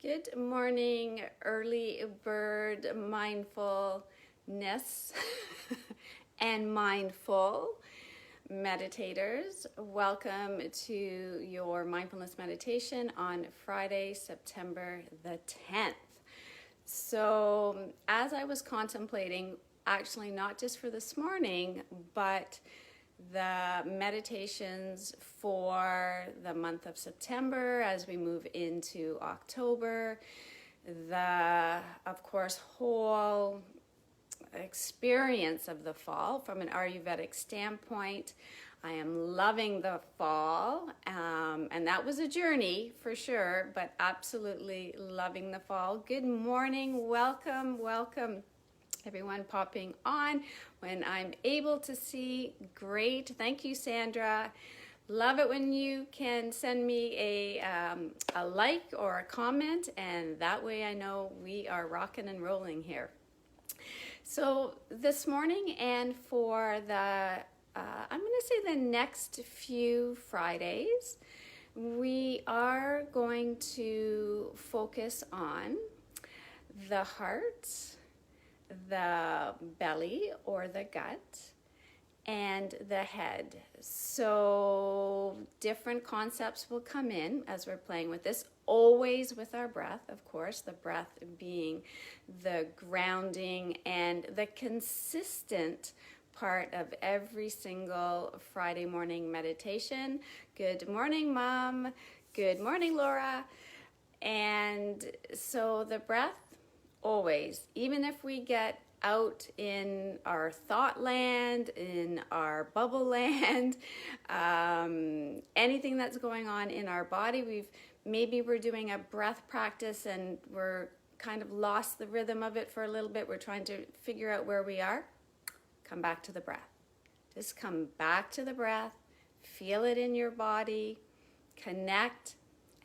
Good morning, early bird mindfulness and mindful meditators. Welcome to your mindfulness meditation on Friday, September the 10th. So, as I was contemplating, actually, not just for this morning, but the meditations for the month of September as we move into October, of course, whole experience of the fall from an Ayurvedic standpoint. I am loving the fall, and that was a journey for sure, but absolutely loving the fall. Good morning, welcome. Everyone popping on when I'm able to see. Great. Thank you, Sandra. Love it when you can send me a like or a comment, and that way I know we are rocking and rolling here. So this morning and for I'm going to say the next few Fridays, we are going to focus on the heart, the belly or the gut, and the head. So different concepts will come in as we're playing with this, always with our breath, of course, the breath being the grounding and the consistent part of every single Friday morning meditation. Good morning, Mom. Good morning, Laura. And so the breath, always, even if we get out in our thought land, in our bubble land, anything that's going on in our body, maybe we're doing a breath practice and we're kind of lost the rhythm of it for a little bit. We're trying to figure out where we are. Come back to the breath. Just come back to the breath. Feel it in your body. Connect.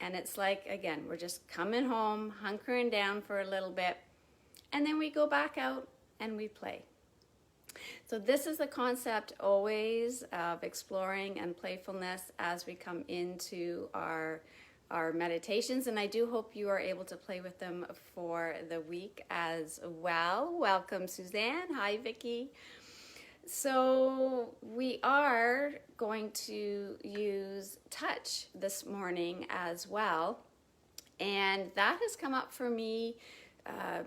And it's like, again, we're just coming home, hunkering down for a little bit, and then we go back out and we play. So this is the concept always of exploring and playfulness as we come into our meditations, and I do hope you are able to play with them for the week as well. Welcome, Suzanne. Hi, Vicky. So we are going to use touch this morning as well, and that has come up for me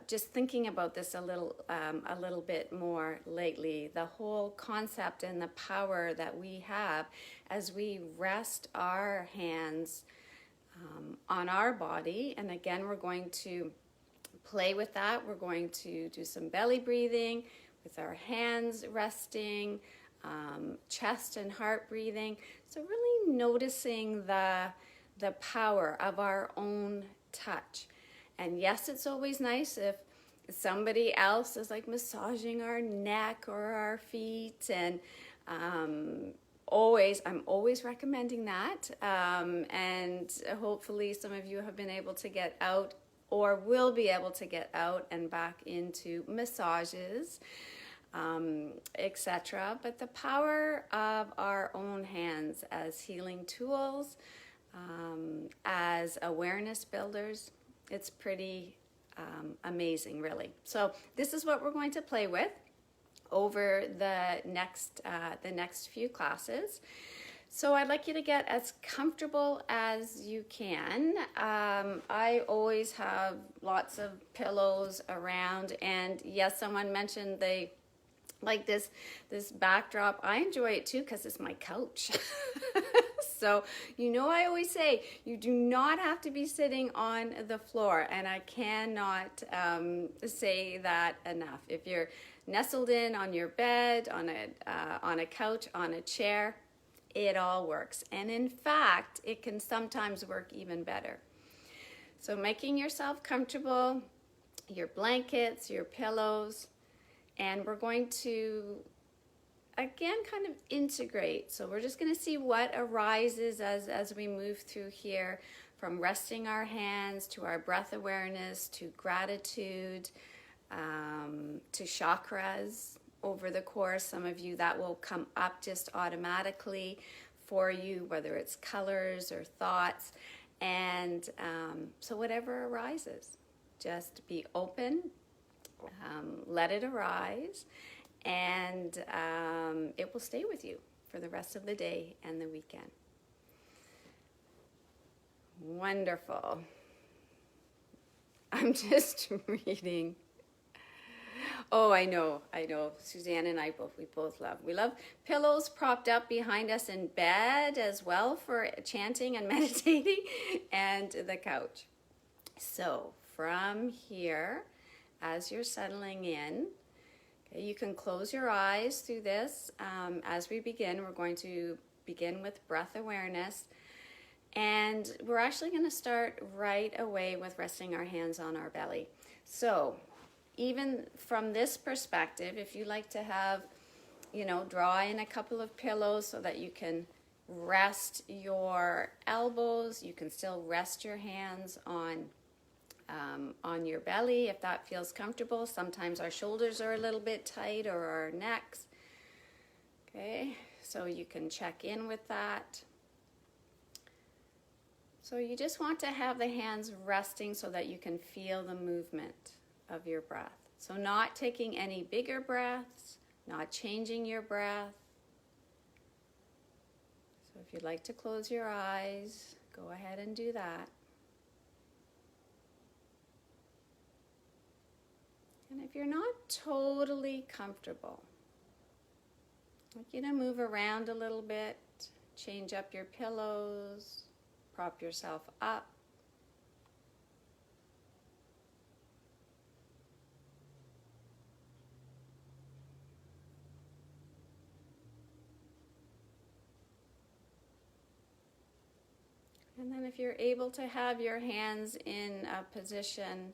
just thinking about this a little bit more lately. The whole concept and the power that we have as we rest our hands on our body, and again, we're going to play with that. We're going to do some belly breathing with our hands resting, chest and heart breathing. So really noticing the power of our own touch. And yes, it's always nice if somebody else is like massaging our neck or our feet, and I'm always recommending that. And hopefully some of you have been able to get out or will be able to get out and back into massages, etc. But the power of our own hands as healing tools, as awareness builders, it's pretty amazing, really. So this is what we're going to play with over the next few classes. So I'd like you to get as comfortable as you can. I always have lots of pillows around, and yes, someone mentioned they like this backdrop. I enjoy it too because it's my couch. So, I always say you do not have to be sitting on the floor, and I cannot say that enough. If you're nestled in on your bed, on a couch, on a chair, it all works. And in fact, it can sometimes work even better. So making yourself comfortable, your blankets, your pillows, and we're going to again kind of integrate. So we're just going to see what arises as we move through here, from resting our hands to our breath awareness to gratitude, to chakras over the course. Some of you that will come up just automatically for you, whether it's colors or thoughts. And so whatever arises, just be open, let it arise, and it will stay with you for the rest of the day and the weekend. Wonderful. I'm just reading. Oh, I know. Suzanne and I we love pillows propped up behind us in bed as well for chanting and meditating, and the couch. So from here, as you're settling in, okay, you can close your eyes through this. As we begin, we're going to begin with breath awareness. And we're actually going to start right away with resting our hands on our belly. So even from this perspective, if you like to have, draw in a couple of pillows so that you can rest your elbows, you can still rest your hands on your belly if that feels comfortable. Sometimes our shoulders are a little bit tight, or our necks. Okay, so you can check in with that. So you just want to have the hands resting so that you can feel the movement of your breath. So not taking any bigger breaths, not changing your breath. So if you'd like to close your eyes, go ahead and do that. And if you're not totally comfortable, I'd like you to move around a little bit, change up your pillows, prop yourself up. And then if you're able to have your hands in a position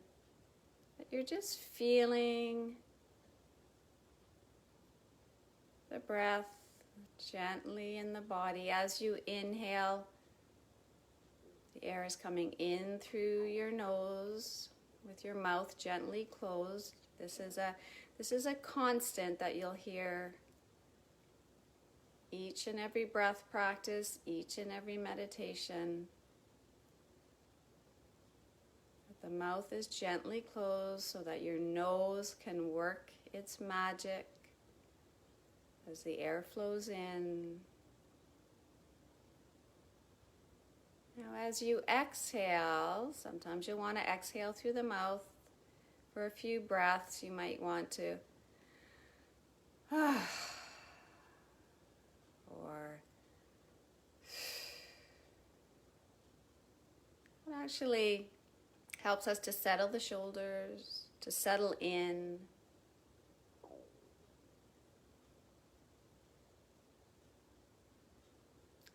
that you're just feeling the breath gently in the body. As you inhale, the air is coming in through your nose with your mouth gently closed. This is a constant that you'll hear each and every breath practice, each and every meditation. The mouth is gently closed so that your nose can work its magic as the air flows in. Now as you exhale, sometimes you'll want to exhale through the mouth. For a few breaths, you might want to or it actually helps us to settle the shoulders, to settle in.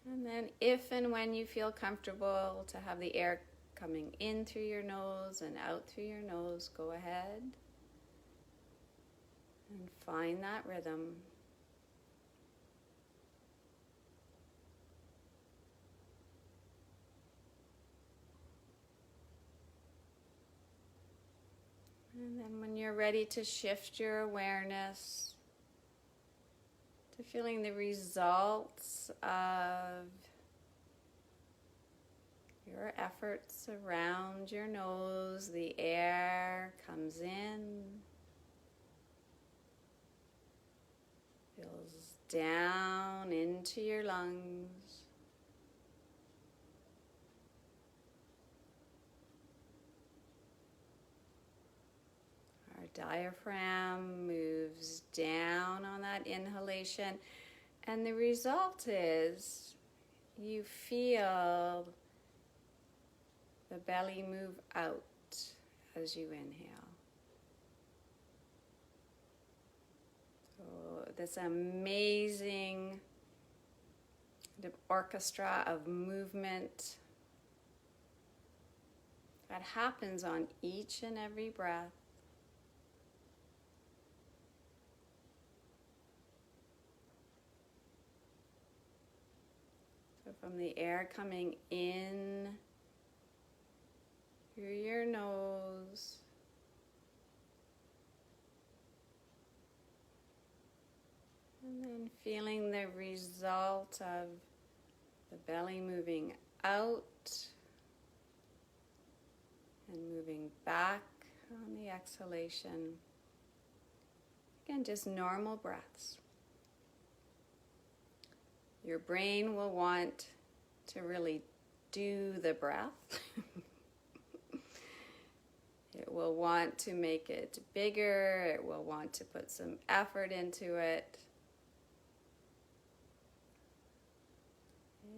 And then if and when you feel comfortable to have the air coming in through your nose and out through your nose, go ahead and find that rhythm. And then when you're ready to shift your awareness to feeling the results of your efforts around your nose, the air comes in, feels down into your lungs. Diaphragm moves down on that inhalation, and the result is you feel the belly move out as you inhale. So this amazing orchestra of movement that happens on each and every breath. From the air coming in through your nose, and then feeling the result of the belly moving out And moving back on the exhalation. Again, just normal breaths. Your brain will want to really do the breath. It will want to make it bigger. It will want to put some effort into it.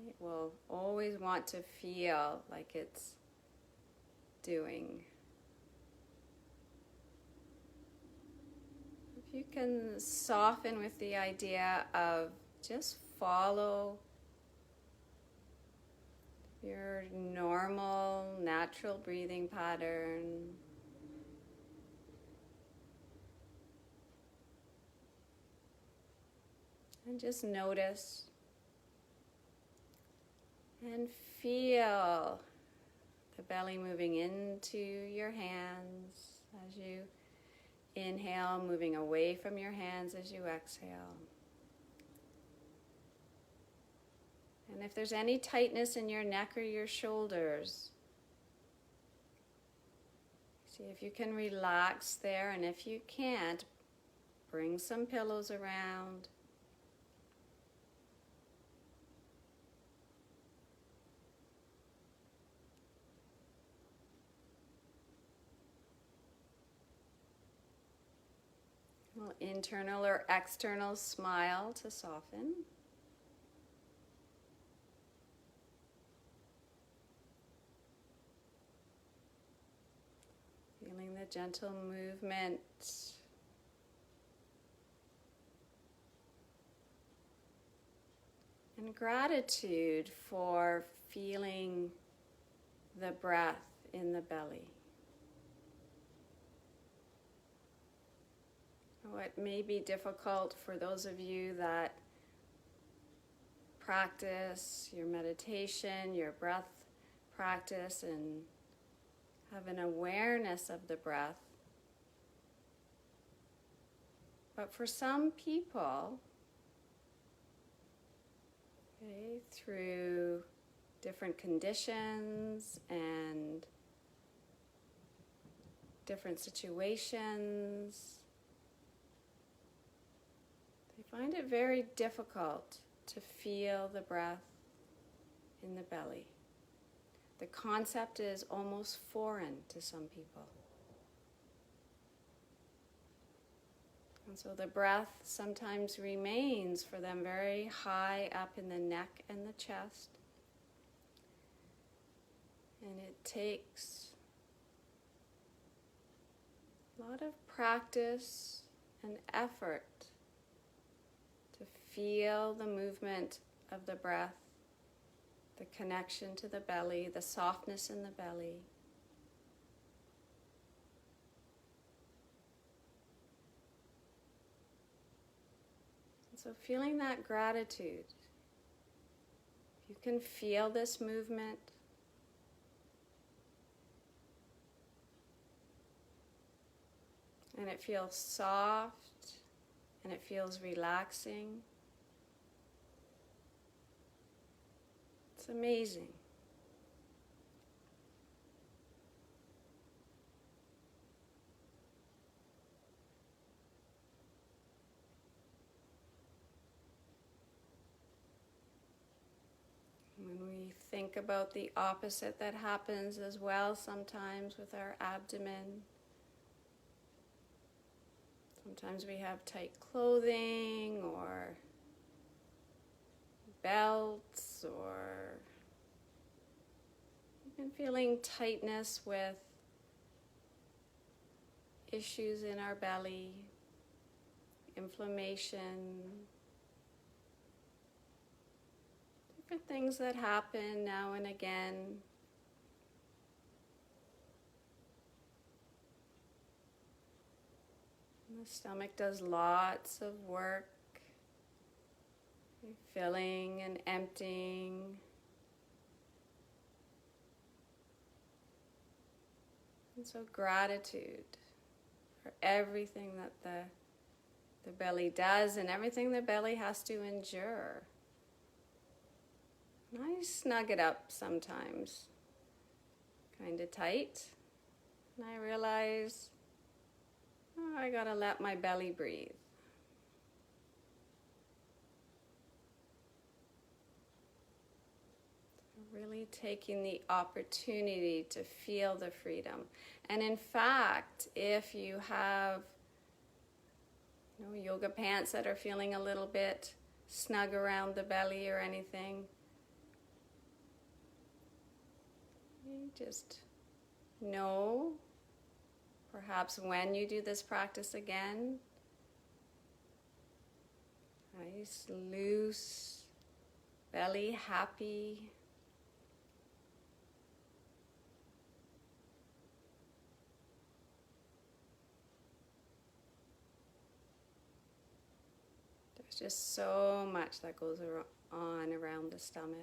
It will always want to feel like it's doing. If you can soften with the idea of just follow your normal, natural breathing pattern. And just notice and feel the belly moving into your hands as you inhale, moving away from your hands as you exhale. And if there's any tightness in your neck or your shoulders, see if you can relax there, and if you can't, bring some pillows around. A little internal or external smile to soften. Feeling the gentle movement. And gratitude for feeling the breath in the belly. What may be difficult for those of you that practice your meditation, your breath practice, and have an awareness of the breath. But for some people, okay, through different conditions and different situations, they find it very difficult to feel the breath in the belly. The concept is almost foreign to some people. And so the breath sometimes remains for them very high up in the neck and the chest. And it takes a lot of practice and effort to feel the movement of the breath, the connection to the belly, the softness in the belly. And so feeling that gratitude, if you can feel this movement, and it feels soft, and it feels relaxing. It's amazing. When we think about the opposite that happens as well sometimes with our abdomen, sometimes we have tight clothing or belts, or even feeling tightness with issues in our belly, inflammation, different things that happen now and again. The stomach does lots of work, filling and emptying. And so gratitude for everything that the belly does and everything the belly has to endure. And I snug it up sometimes, kind of tight. And I realize, oh, I gotta let my belly breathe. Really taking the opportunity to feel the freedom. And in fact, if you have yoga pants that are feeling a little bit snug around the belly or anything, you just know, perhaps when you do this practice again, nice, loose, belly happy. There's just so much that goes on around the stomach.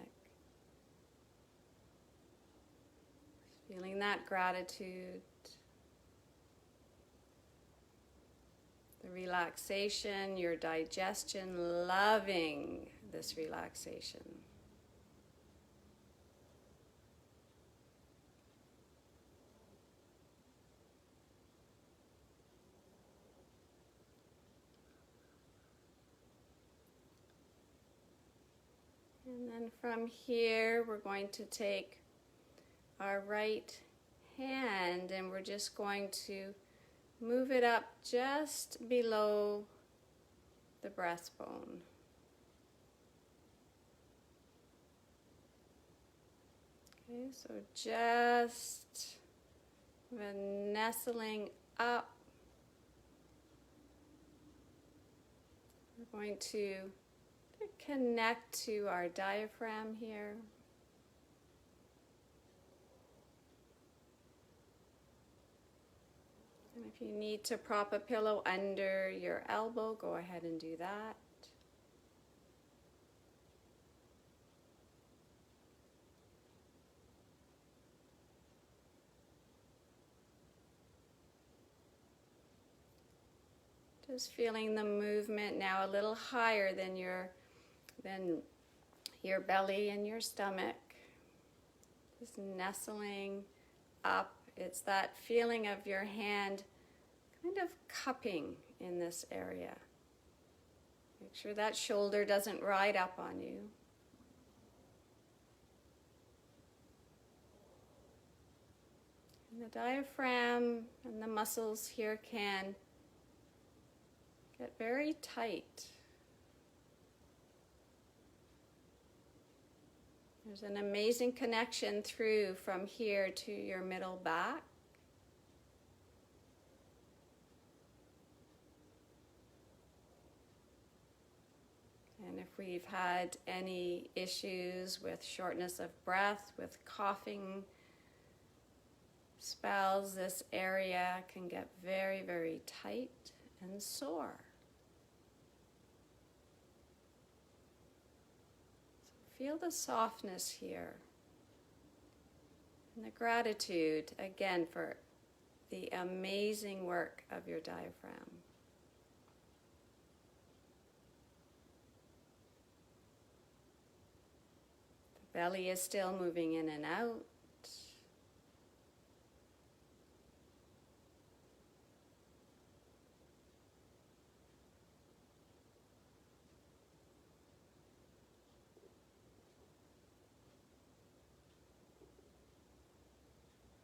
Feeling that gratitude, the relaxation, your digestion, loving this relaxation. And then from here, we're going to take our right hand and we're just going to move it up just below the breastbone. Okay, so just nestling up. We're going to connect to our diaphragm here. And if you need to prop a pillow under your elbow, go ahead and do that. Just feeling the movement now a little higher than your belly and your stomach. Just nestling up. It's that feeling of your hand kind of cupping in this area. Make sure that shoulder doesn't ride up on you. And the diaphragm and the muscles here can get very tight. There's an amazing connection through from here to your middle back. And if we've had any issues with shortness of breath, with coughing spells, this area can get very, very tight and sore. Feel the softness here and the gratitude again for the amazing work of your diaphragm. The belly is still moving in and out.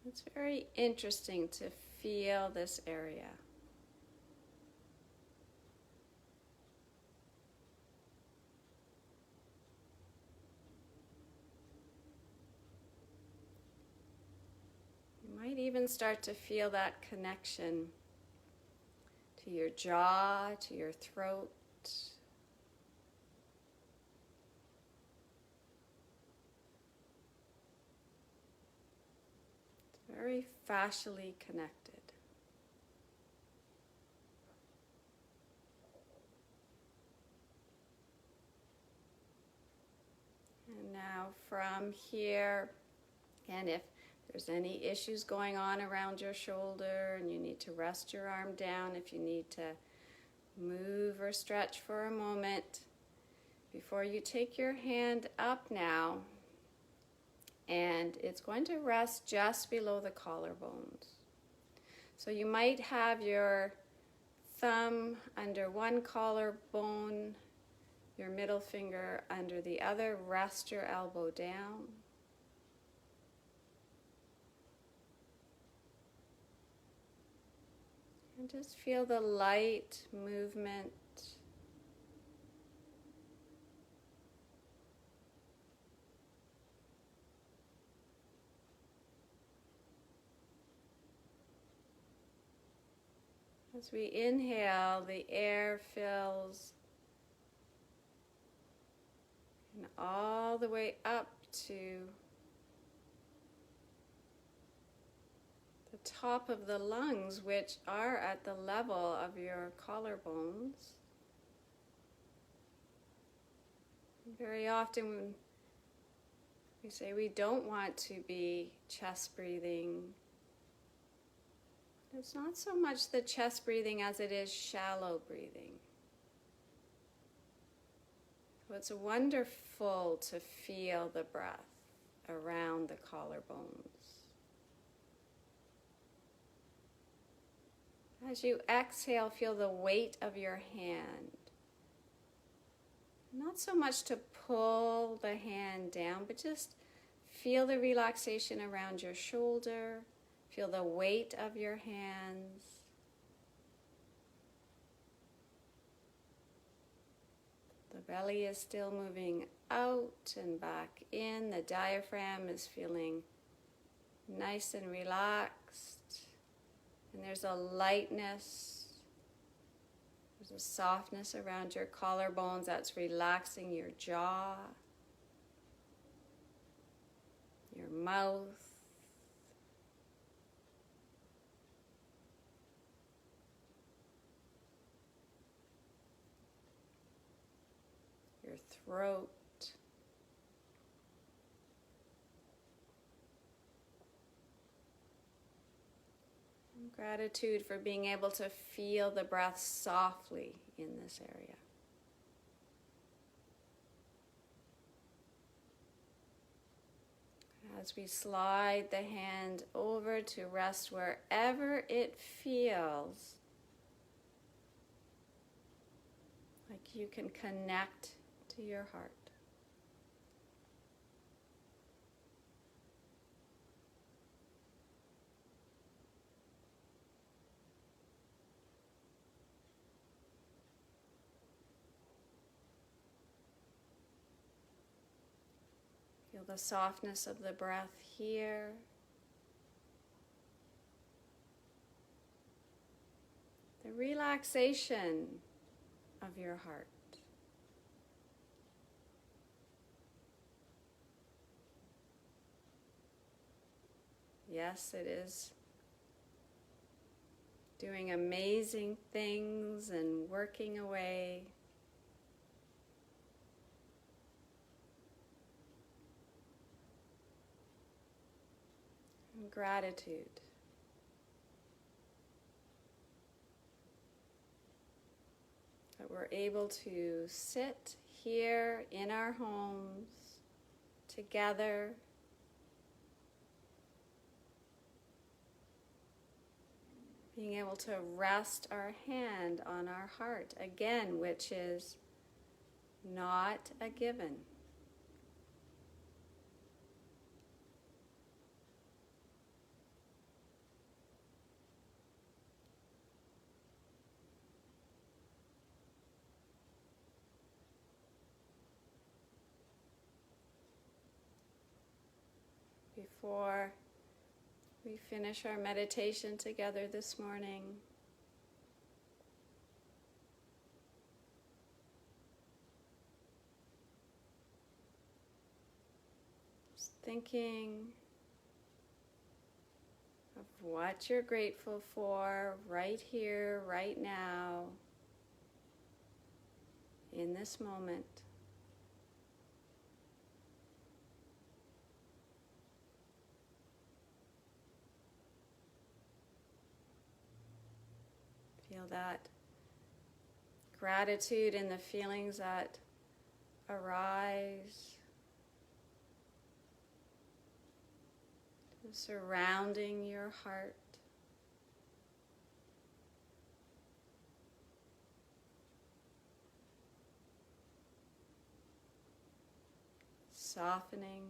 It's very interesting to feel this area. You might even start to feel that connection to your jaw, to your throat. Very fascially connected. And now from here, and if there's any issues going on around your shoulder and you need to rest your arm down, if you need to move or stretch for a moment, before you take your hand up now, and it's going to rest just below the collarbones. So you might have your thumb under one collarbone, your middle finger under the other. Rest your elbow down. And just feel the light movement. As we inhale, the air fills and all the way up to the top of the lungs, which are at the level of your collarbones. Very often when we say we don't want to be chest breathing, it's not so much the chest breathing as it is shallow breathing. So it's wonderful to feel the breath around the collarbones. As you exhale, feel the weight of your hand. Not so much to pull the hand down, but just feel the relaxation around your shoulder. Feel the weight of your hands. The belly is still moving out and back in. The diaphragm is feeling nice and relaxed. And there's a lightness, there's a softness around your collarbones that's relaxing your jaw, your mouth. Your throat. And gratitude for being able to feel the breath softly in this area. As we slide the hand over to rest wherever it feels like you can connect to your heart. Feel the softness of the breath here. The relaxation of your heart. Yes, it is doing amazing things and working away. And gratitude. That we're able to sit here in our homes together. Being able to rest our hand on our heart, again, which is not a given. Before we finish our meditation together this morning, just thinking of what you're grateful for right here, right now, in this moment. Feel that gratitude and the feelings that arise, surrounding your heart. softening.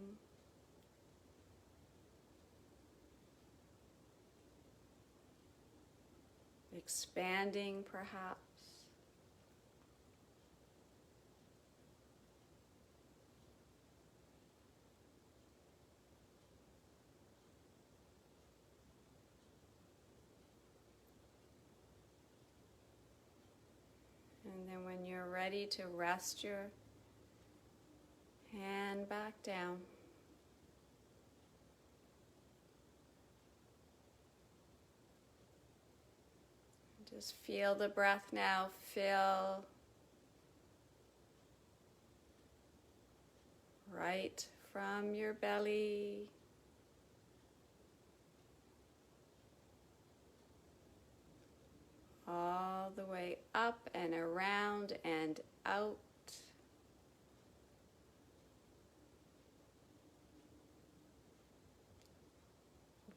Expanding, perhaps. And then when you're ready to rest your hand back down. Just feel the breath now fill right from your belly all the way up and around and out.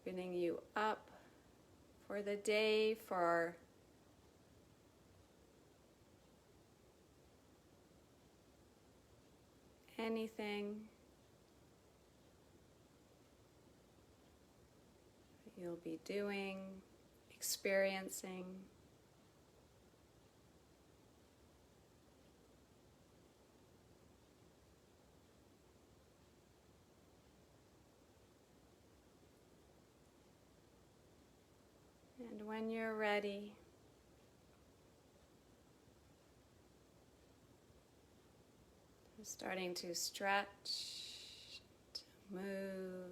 Opening you up for the day, for anything that you'll be doing, experiencing. And when you're ready, starting to stretch, to move,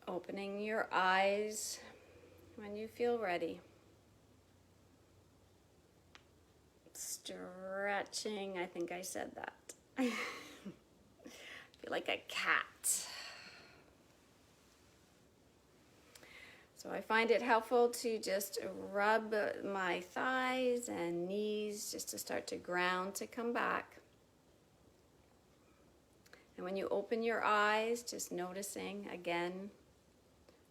opening your eyes when you feel ready. Stretching, I think I said that. Feel like a cat. So I find it helpful to just rub my thighs and knees just to start to ground, to come back. And when you open your eyes, just noticing again,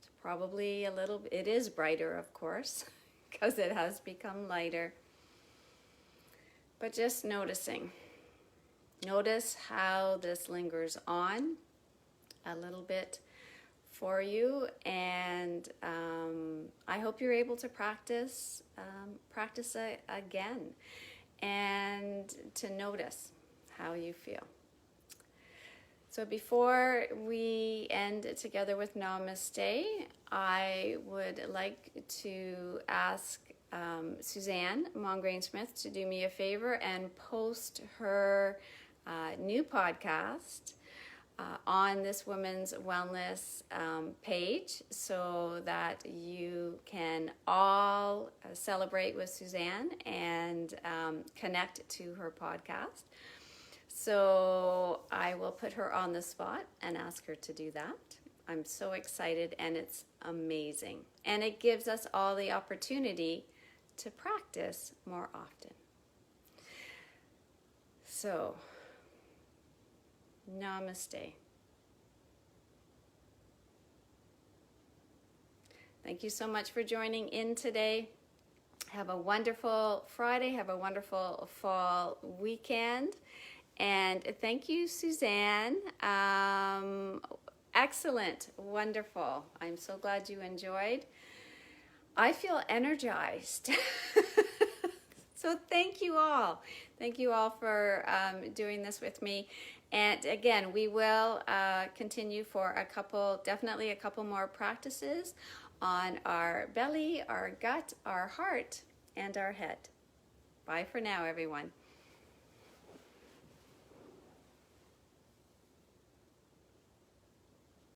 it's probably a little, it is brighter, of course, because it has become lighter. But just noticing. Notice how this lingers on a little bit for you, and I hope you're able to practice again and to notice how you feel. So before we end together with Namaste, I would like to ask Suzanne Mongrain-Smith to do me a favor and post her new podcast on this Women's Wellness page, so that you can all celebrate with Suzanne and connect to her podcast. So I will put her on the spot and ask her to do that. I'm so excited, and it's amazing. And it gives us all the opportunity to practice more often. So, Namaste. Thank you so much for joining in today. Have a wonderful Friday. Have a wonderful fall weekend. And thank you, Suzanne. Excellent. Wonderful. I'm so glad you enjoyed. I feel energized. So thank you all. Thank you all for doing this with me. And again, we will continue for definitely a couple more practices on our belly, our gut, our heart, and our head. Bye for now, everyone.